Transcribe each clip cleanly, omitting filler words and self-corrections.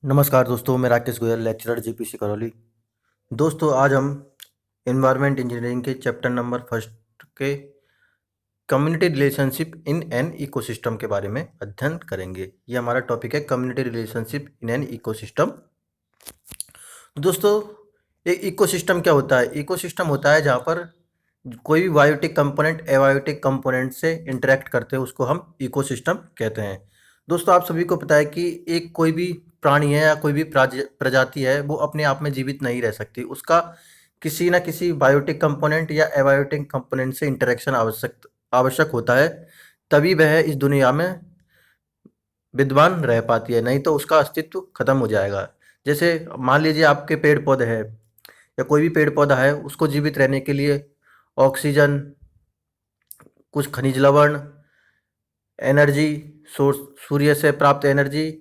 नमस्कार दोस्तों, मैं राकेश गोयल, लेक्चरर जीपीसी करौली। दोस्तों, आज हम एनवायरनमेंट इंजीनियरिंग के चैप्टर नंबर फर्स्ट के community relationship in an ecosystem के बारे में अध्ययन करेंगे। ये हमारा टॉपिक है, community relationship in an ecosystem. दोस्तों, एक इकोसिस्टम क्या होता है? इकोसिस्टम होता है जहाँ पर कोई भी बायोटिक कंपोनेंट एबायोटिक कंपोनेंट से इंटरेक्ट करते हैं, उसको हम इकोसिस्टम कहते हैं। दोस्तों, आप सभी को पता है कि एक कोई भी प्राणी है या कोई भी प्रजाति है, वो अपने आप में जीवित नहीं रह सकती। उसका किसी न किसी बायोटिक कंपोनेंट या एबायोटिक कंपोनेंट से इंटरेक्शन आवश्यक होता है, तभी वह इस दुनिया में विद्वान रह पाती है, नहीं तो उसका अस्तित्व खत्म हो जाएगा। जैसे मान लीजिए आपके पेड़ पौधे हैं या कोई भी पेड़ पौधा है, उसको जीवित रहने के लिए ऑक्सीजन, कुछ खनिज लवण, एनर्जी सोर्स, सूर्य से प्राप्त एनर्जी,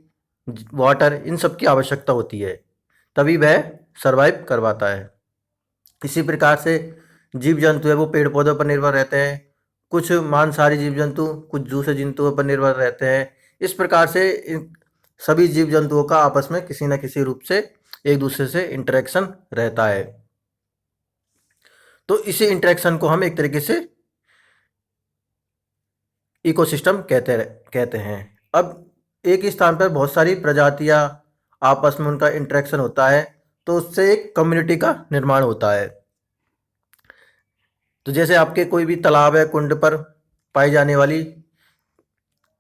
वाटर, इन सब की आवश्यकता होती है, तभी वह सरवाइव करवाता है। इसी प्रकार से जीव जंतु है, वो पेड़ पौधों पर निर्भर रहते हैं। कुछ मांसाहारी जीव जंतु कुछ दूसरे जंतुओं पर निर्भर रहते हैं। इस प्रकार से इन सभी जीव जंतुओं का आपस में किसी न किसी रूप से एक दूसरे से इंटरेक्शन रहता है। तो इसी इंटरेक्शन को हम एक तरीके से इकोसिस्टम कहते हैं। अब एक ही स्थान पर बहुत सारी प्रजातियां आपस में उनका इंटरेक्शन होता है, तो उससे एक कम्युनिटी का निर्माण होता है। तो जैसे आपके कोई भी तालाब है, कुंड पर पाई जाने वाली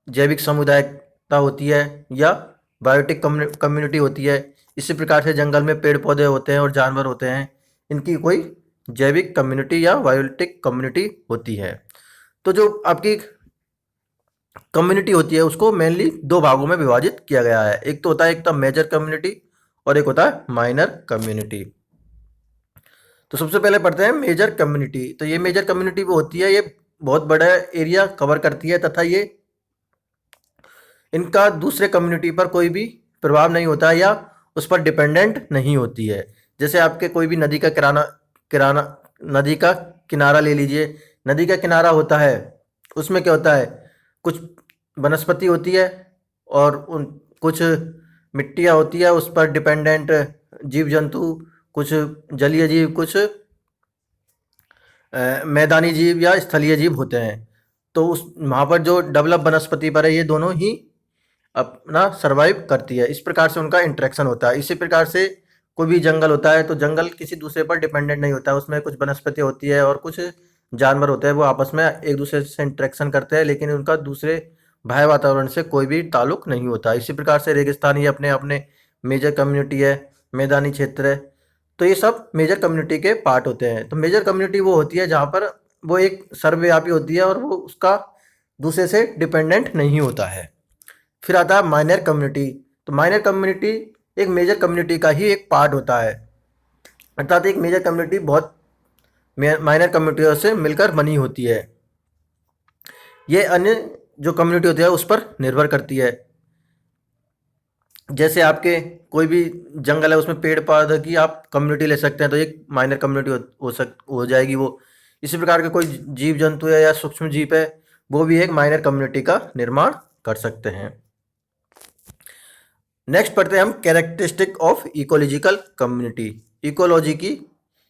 जैविक समुदायता होती है या बायोटिक कम्युनिटी होती है, इसी प्रकार से जंगल में पेड़ पौधे होते हैं और जानवर होते हैं, इनकी कोई जैविक कम्युनिटी या बायोटिक कम्युनिटी होती है। तो जो आपकी कम्युनिटी होती है, उसको मेनली दो भागों में विभाजित किया गया है। एक तो होता है एक तो मेजर कम्युनिटी और एक होता है माइनर कम्युनिटी। तो सबसे पहले पढ़ते हैं मेजर कम्युनिटी। तो ये मेजर कम्युनिटी वो होती है, ये बहुत बड़ा एरिया कवर करती है तथा ये इनका दूसरे कम्युनिटी पर कोई भी प्रभाव नहीं होता या उस पर डिपेंडेंट नहीं होती है। जैसे आपके कोई भी नदी का किराना नदी का किनारा ले लीजिए। नदी का किनारा होता है, उसमें क्या होता है, कुछ वनस्पति होती है और उन कुछ मिट्टियाँ होती है, उस पर डिपेंडेंट जीव जंतु, कुछ जलीय जीव, कुछ मैदानी जीव या स्थलीय जीव होते हैं। तो उस वहाँ पर जो डेवलप वनस्पति पर है, ये दोनों ही अपना सरवाइव करती है। इस प्रकार से उनका इंटरेक्शन होता है। इसी प्रकार से कोई भी जंगल होता है, तो जंगल किसी दूसरे पर डिपेंडेंट नहीं होता है। उसमें कुछ वनस्पति होती है और कुछ जानवर होते हैं, वो आपस में एक दूसरे से इंटरेक्शन करते हैं, लेकिन उनका दूसरे बाह्य वातावरण से कोई भी ताल्लुक नहीं होता। इसी प्रकार से रेगिस्तानी अपने अपने मेजर कम्युनिटी है, मैदानी क्षेत्र है। तो ये सब मेजर कम्युनिटी के पार्ट होते हैं। तो मेजर कम्युनिटी वो होती है जहाँ पर वो एक सर्वव्यापी होती है और वो उसका दूसरे से डिपेंडेंट नहीं होता है। फिर आता है माइनर कम्युनिटी। तो माइनर कम्युनिटी एक मेजर कम्युनिटी का ही एक पार्ट होता है, अर्थात एक मेजर कम्युनिटी बहुत माइनर कम्युनिटियों से मिलकर बनी होती है। ये अन्य जो कम्युनिटी होती है उस पर निर्भर करती है। जैसे आपके कोई भी जंगल है, उसमें पेड़ पौधे की आप कम्युनिटी ले सकते हैं, तो एक माइनर कम्युनिटी हो जाएगी वो। इसी प्रकार के कोई जीव जंतु है या सूक्ष्म जीव है, वो भी एक माइनर कम्युनिटी का निर्माण कर सकते हैं। नेक्स्ट पढ़ते हैं हम characteristic of ecological community.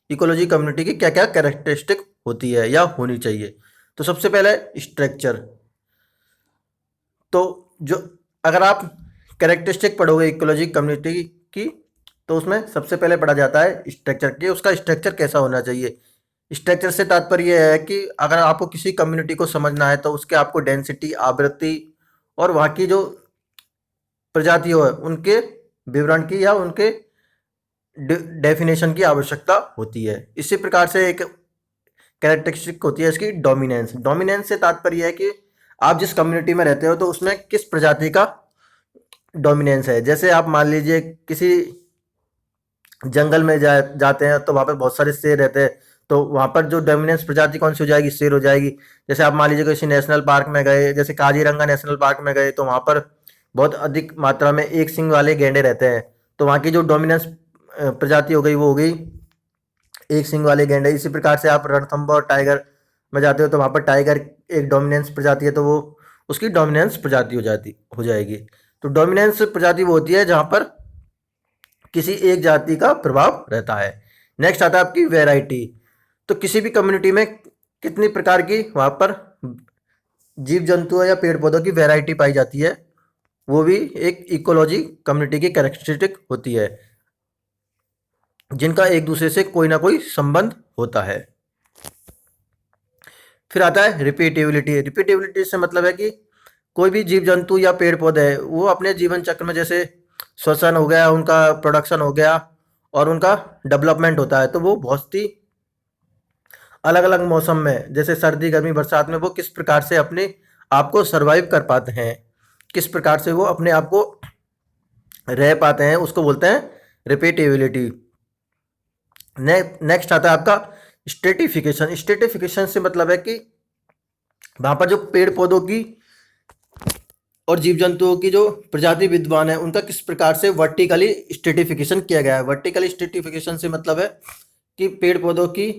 Ecology community की क्या क्या कैरेक्टरिस्टिक होती है या होनी चाहिए। तो सबसे पहले स्ट्रक्चर। तो जो अगर आप कैरेक्टरिस्टिक पढ़ोगे इकोलॉजी कम्युनिटी की, तो उसमें सबसे पहले पढ़ा जाता है स्ट्रक्चर की, उसका स्ट्रक्चर कैसा होना चाहिए। स्ट्रक्चर से तात्पर्य यह है कि अगर आपको किसी कम्युनिटी को समझना है, तो उसके आपको डेंसिटी, आवृत्ति और वहाँ की जो प्रजातियों है, उनके विवरण की या उनके डेफिनेशन की आवश्यकता होती है। इसी प्रकार से एक कैरेक्टरिस्टिक होती है इसकी डोमिनेंस। डोमिनेंस से तात्पर्य है कि आप जिस कम्युनिटी में रहते हो, तो उसमें किस प्रजाति का डोमिनेंस है। जैसे आप मान लीजिए किसी जंगल में जाते हैं, तो वहाँ पर बहुत सारे शेर रहते हैं, तो वहाँ पर जो डोमिनेंस प्रजाति कौन सी हो जाएगी, शेर हो जाएगी। जैसे आप मान लीजिए किसी नेशनल पार्क में गए, जैसे काजीरंगा नेशनल पार्क में गए, तो वहाँ पर बहुत अधिक मात्रा में एक सिंग वाले गैंडे रहते हैं, तो वहाँ की जो डोमिनेंस प्रजाति हो गई, वो हो गई एक सिंग वाले गैंडे। इसी प्रकार से आप रणथंभौर टाइगर में जाते हो, तो वहाँ पर टाइगर एक डोमिनेंस प्रजाति है, तो वो उसकी डोमिनेंस प्रजाति हो जाएगी। तो डोमिनेंस प्रजाति वो होती है जहाँ पर किसी एक जाति का प्रभाव रहता है। नेक्स्ट आता है आपकी वैरायटी। तो किसी भी कम्युनिटी में कितनी प्रकार की वहाँ पर जीव जंतुओं या पेड़ पौधों की वैरायटी पाई जाती है, वो भी एक इकोलॉजी कम्युनिटी की कैरेक्टरिस्टिक होती है, जिनका एक दूसरे से कोई ना कोई संबंध होता है। फिर आता है रिपीटेबिलिटी। रिपीटेबिलिटी से मतलब है कि कोई भी जीव जंतु या पेड़ पौधे है वो अपने जीवन चक्र में, जैसे श्वसन हो गया, उनका प्रोडक्शन हो गया और उनका डेवलपमेंट होता है, तो वो बहुत ही अलग अलग मौसम में, जैसे सर्दी गर्मी बरसात में, वो किस प्रकार से अपने आप को सर्वाइव कर पाते हैं, किस प्रकार से वो अपने आप को रह पाते हैं, उसको बोलते हैं रिपीटेबिलिटी। नेक्स्ट आता है आपका स्ट्रेटिफिकेशन। स्ट्रेटिफिकेशन से मतलब है कि वहाँ पर जो पेड़ पौधों की और जीव जंतुओं की जो प्रजाति विद्यमान है, उनका किस प्रकार से वर्टिकली स्ट्रेटिफिकेशन किया गया है। वर्टिकली स्ट्रेटिफिकेशन से मतलब है कि पेड़ पौधों की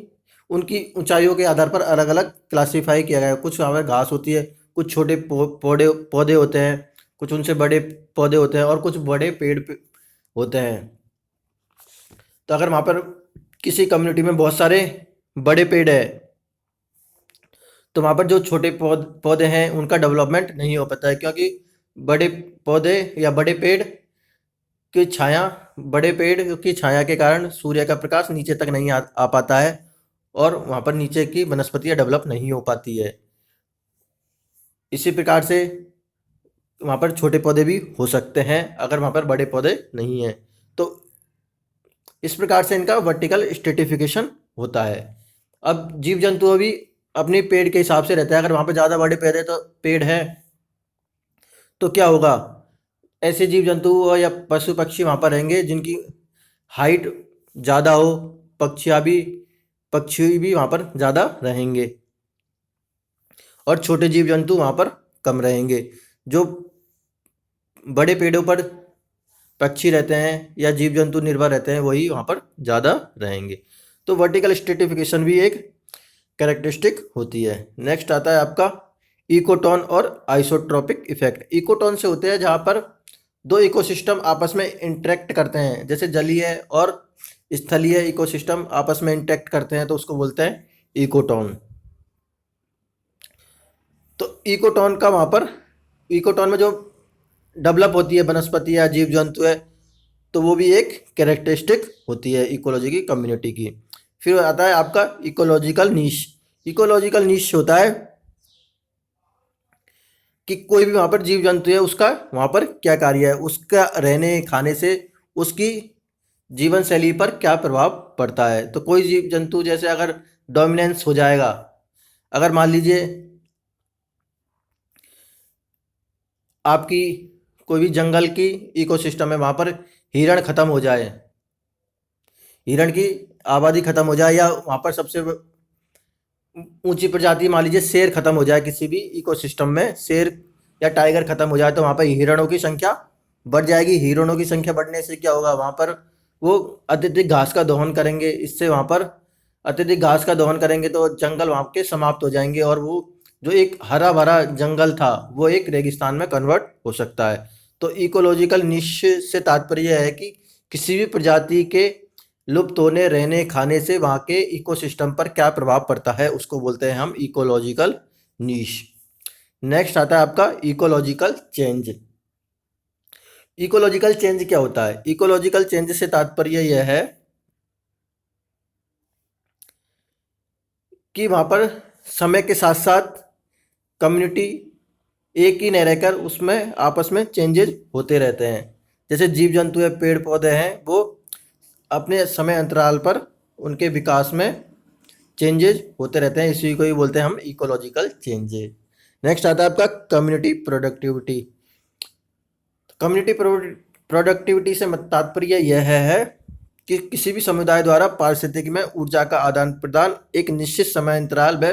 उनकी ऊंचाइयों के आधार पर अलग अलग क्लासीफाई किया गया है। कुछ वहाँ पर घास होती है, कुछ छोटे पौधे पौधे होते हैं, कुछ उनसे बड़े पौधे होते हैं और कुछ बड़े पेड़ होते हैं। तो अगर वहाँ पर किसी कम्युनिटी में बहुत सारे बड़े पेड़ है, तो वहाँ पर जो छोटे पौधे हैं उनका डेवलपमेंट नहीं हो पाता है, क्योंकि बड़े पौधे या बड़े पेड़ की छाया, बड़े पेड़ की छाया के कारण सूर्य का प्रकाश नीचे तक नहीं आ पाता है और वहाँ पर नीचे की वनस्पतियाँ डेवलप नहीं हो पाती है। इसी प्रकार से वहाँ पर छोटे पौधे भी हो सकते हैं अगर वहाँ पर बड़े पौधे नहीं हैं। तो इस प्रकार से इनका वर्टिकल स्ट्रेटिफिकेशन होता है। अब जीव जंतु भी अपने पेड़ के हिसाब से रहता है। अगर वहाँ पर ज़्यादा बड़े पेड़ है तो क्या होगा, ऐसे जीव जंतु या पशु पक्षी वहाँ पर रहेंगे जिनकी हाइट ज़्यादा हो, पक्षी भी वहाँ पर ज़्यादा रहेंगे और छोटे जीव जंतु वहाँ पर कम रहेंगे। जो बड़े पेड़ों पर पक्षी रहते हैं या जीव जंतु निर्भर रहते हैं वही वहाँ पर ज़्यादा रहेंगे। तो वर्टिकल स्ट्रेटिफिकेशन भी एक कैरेक्टरिस्टिक होती है। नेक्स्ट आता है आपका इकोटोन और आइसोट्रोपिक इफेक्ट। इकोटोन से होते हैं जहाँ पर दो इकोसिस्टम आपस में इंटरेक्ट करते हैं, जैसे जलीय और स्थलीय इकोसिस्टम आपस में इंटरेक्ट करते हैं तो उसको बोलते हैं इकोटोन। तो इकोटोन का वहाँ पर, इकोटोन में जो डेवलप होती है वनस्पति या जीव जंतु है, तो वो भी एक कैरेक्टरिस्टिक होती है इकोलॉजी की कम्युनिटी की। फिर आता है आपका इकोलॉजिकल नीश। इकोलॉजिकल नीश होता है कि कोई भी वहाँ पर जीव जंतु है उसका वहाँ पर क्या कार्य है, उसका रहने खाने से उसकी जीवन शैली पर क्या प्रभाव पड़ता है। तो कोई जीव जंतु जैसे अगर डोमिनेंस हो जाएगा, अगर मान लीजिए आपकी कोई भी जंगल की इकोसिस्टम है, वहाँ पर हिरण खत्म हो जाए, हिरण की आबादी खत्म हो जाए, या वहाँ पर सबसे ऊंची प्रजाति मान लीजिए शेर खत्म हो जाए, किसी भी इकोसिस्टम में शेर या टाइगर खत्म हो जाए, तो वहाँ पर हिरणों की संख्या बढ़ जाएगी। हिरणों की संख्या बढ़ने से क्या होगा, वहाँ पर वो अत्यधिक घास का दोहन करेंगे। इससे वहाँ पर अत्यधिक घास का दोहन करेंगे तो जंगल वहाँ के समाप्त हो जाएंगे और वो जो एक हरा भरा जंगल था वो एक रेगिस्तान में कन्वर्ट हो सकता है। तो इकोलॉजिकल निश से तात्पर्य है कि किसी भी प्रजाति के लुप्त होने, रहने खाने से वहाँ के इकोसिस्टम पर क्या प्रभाव पड़ता है, उसको बोलते हैं हम इकोलॉजिकल नीश। नेक्स्ट आता है आपका इकोलॉजिकल चेंज। इकोलॉजिकल चेंज क्या होता है? इकोलॉजिकल चेंज से तात्पर्य यह है कि वहाँ पर समय के साथ साथ कम्युनिटी एक ही नहीं रहकर उसमें आपस में चेंजेज होते रहते हैं। जैसे जीव जंतु है, पेड़ पौधे हैं, वो अपने समय अंतराल पर उनके विकास में चेंजेज होते रहते हैं, इसी को ही बोलते हैं हम इकोलॉजिकल चेंजेज। नेक्स्ट आता है आपका कम्युनिटी प्रोडक्टिविटी। कम्युनिटी प्रोडक्टिविटी से तात्पर्य यह है कि किसी भी समुदाय द्वारा पारिस्थितिकी में ऊर्जा का आदान प्रदान एक निश्चित समय अंतराल व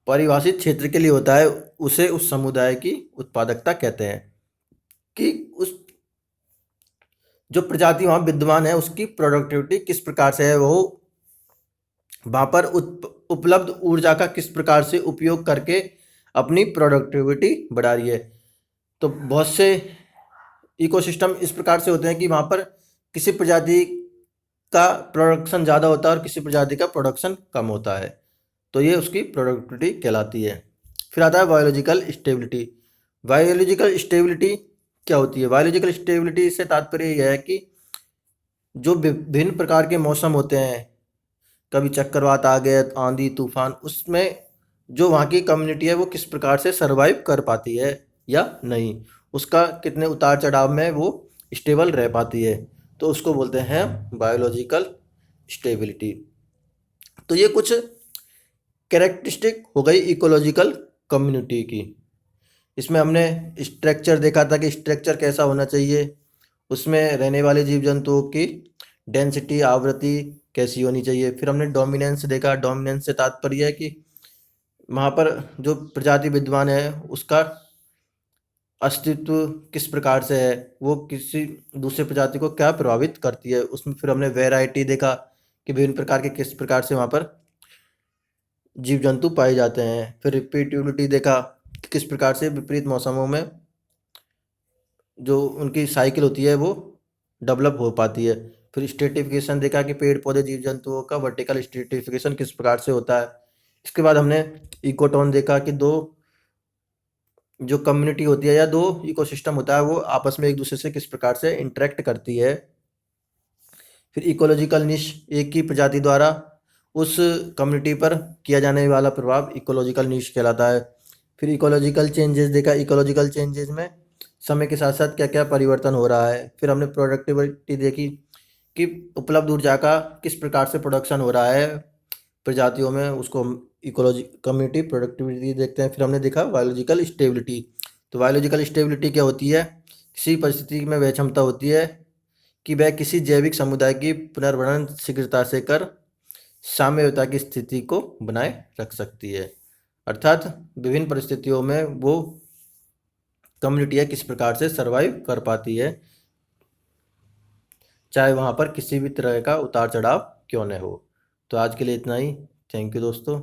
परिभाषित क्षेत्र के लिए होता है, उसे उस समुदाय की उत्पादकता कहते हैं। कि उस जो प्रजाति वहाँ विद्यमान है उसकी प्रोडक्टिविटी किस प्रकार से है, वो वहाँ पर उपलब्ध ऊर्जा का किस प्रकार से उपयोग करके अपनी प्रोडक्टिविटी बढ़ा रही है। तो बहुत से इकोसिस्टम इस प्रकार से होते हैं कि वहाँ पर किसी प्रजाति का प्रोडक्शन ज़्यादा होता है और किसी प्रजाति का प्रोडक्शन कम होता है, तो ये उसकी प्रोडक्टिविटी कहलाती है। फिर आता है बायोलॉजिकल स्टेबिलिटी। बायोलॉजिकल स्टेबिलिटी क्या होती है? बायोलॉजिकल स्टेबिलिटी से तात्पर्य यह है कि जो विभिन्न प्रकार के मौसम होते हैं, कभी चक्रवात आ गए, आंधी तूफान, उसमें जो वहाँ की कम्युनिटी है वो किस प्रकार से सरवाइव कर पाती है या नहीं, उसका कितने उतार चढ़ाव में वो स्टेबल रह पाती है, तो उसको बोलते हैं बायोलॉजिकल स्टेबिलिटी। तो ये कुछ कैरेक्टरिस्टिक हो गई इकोलॉजिकल कम्युनिटी की। इसमें हमने स्ट्रक्चर देखा था कि स्ट्रक्चर कैसा होना चाहिए, उसमें रहने वाले जीव जंतुओं की डेंसिटी, आवृत्ति कैसी होनी चाहिए। फिर हमने डोमिनेंस देखा। डोमिनेंस से तात्पर्य है कि वहाँ पर जो प्रजाति विद्यमान है उसका अस्तित्व किस प्रकार से है, वो किसी दूसरे प्रजाति को क्या प्रभावित करती है। उसमें फिर हमने वैरायटी देखा कि विभिन्न प्रकार के किस प्रकार से वहाँ पर जीव जंतु पाए जाते हैं। फिर रिपीटेबिलिटी देखा कि किस प्रकार से विपरीत मौसमों में जो उनकी साइकिल होती है वो डेवलप हो पाती है। फिर स्ट्रेटिफिकेशन देखा कि पेड़ पौधे जीव जंतुओं का वर्टिकल स्ट्रेटिफिकेशन किस प्रकार से होता है। इसके बाद हमने इकोटोन देखा कि दो जो कम्युनिटी होती है या दो इकोसिस्टम होता है वो आपस में एक दूसरे से किस प्रकार से इंटरेक्ट करती है। फिर इकोलॉजिकल निश, एक ही प्रजाति द्वारा उस कम्युनिटी पर किया जाने वाला प्रभाव इकोलॉजिकल निश कहलाता है। फिर इकोलॉजिकल चेंजेस देखा। इकोलॉजिकल चेंजेस में समय के साथ साथ क्या क्या परिवर्तन हो रहा है। फिर हमने प्रोडक्टिविटी देखी कि उपलब्ध ऊर्जा का किस प्रकार से प्रोडक्शन हो रहा है प्रजातियों में, उसको हम इकोलॉजी कम्युनिटी प्रोडक्टिविटी देखते हैं। फिर हमने देखा बायोलॉजिकल स्टेबिलिटी। तो बायोलॉजिकल स्टेबिलिटी क्या होती है? किसी परिस्थिति में वह क्षमता होती है कि वह किसी जैविक समुदाय की पुनर्भरण शीघ्रता से कर साम्यता की स्थिति को बनाए रख सकती है। अर्थात विभिन्न परिस्थितियों में वो कम्युनिटियाँ किस प्रकार से सरवाइव कर पाती है, चाहे वहाँ पर किसी भी तरह का उतार चढ़ाव क्यों न हो। तो आज के लिए इतना ही। थैंक यू दोस्तों।